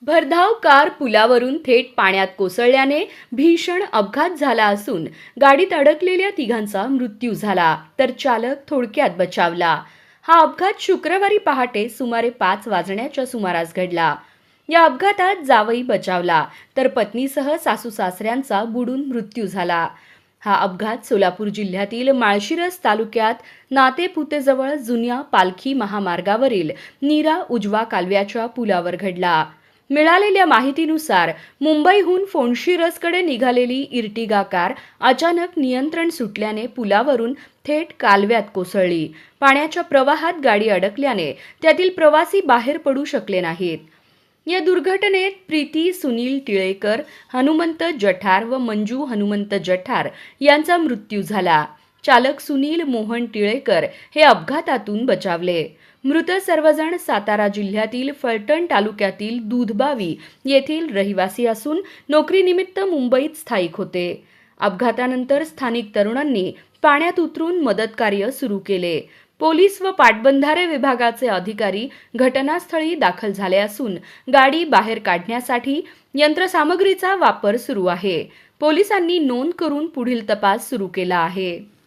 भरधाव कार पुलावरून थेट पाण्यात कोसळल्याने भीषण अपघात झाला असून गाडीत अडकलेल्या तिघांचा मृत्यू झाला तर चालक थोडक्यात बचावला। हा अपघात शुक्रवारी पहाटे सुमारे 5 वाजण्याच्या सुमारास घडला। या अपघातात जावई बचावला तर पत्नीसह सासू-सासऱ्यांचा बुडून मृत्यू झाला। हा अपघात सोलापूर जिल्ह्यातील माळशिरस तालुक्यात नातेपुतेजवळ जुन्या पालखी महामार्गावरील नीरा उजवा कालव्याच्या पुलावर घडला। मिळालेल्या माहितीनुसार मुंबईहून फोंडशिरसकडे निघालेली इर्टिगा कार अचानक नियंत्रण सुटल्याने पुलावरून थेट कालव्यात कोसळली। पाण्याच्या प्रवाहात गाडी अडकल्याने त्यातील प्रवासी बाहेर पडू शकले नाहीत। या दुर्घटनेत प्रीती सुनील टिळेकर, हनुमंत जठार व मंजू हनुमंत जठार यांचा मृत्यू झाला। चालक सुनील मोहन टिळेकर हे अपघातातून बचावले। मृत सर्वजण सातारा जिल्ह्यातील फलटण तालुक्यातील दूधबावी येथील रहिवासी असून नोकरीनिमित्त मुंबईत स्थायिक होते। अपघातानंतर स्थानिक तरुणांनी पाण्यात उतरून मदत कार्य सुरू केले। पोलीस व पाटबंधारे विभागाचे अधिकारी घटनास्थळी दाखल झाले असून गाडी बाहेर काढण्यासाठी यंत्रसामग्रीचा वापर सुरू आहे। पोलिसांनी नोंद करून पुढील तपास सुरू केला आहे।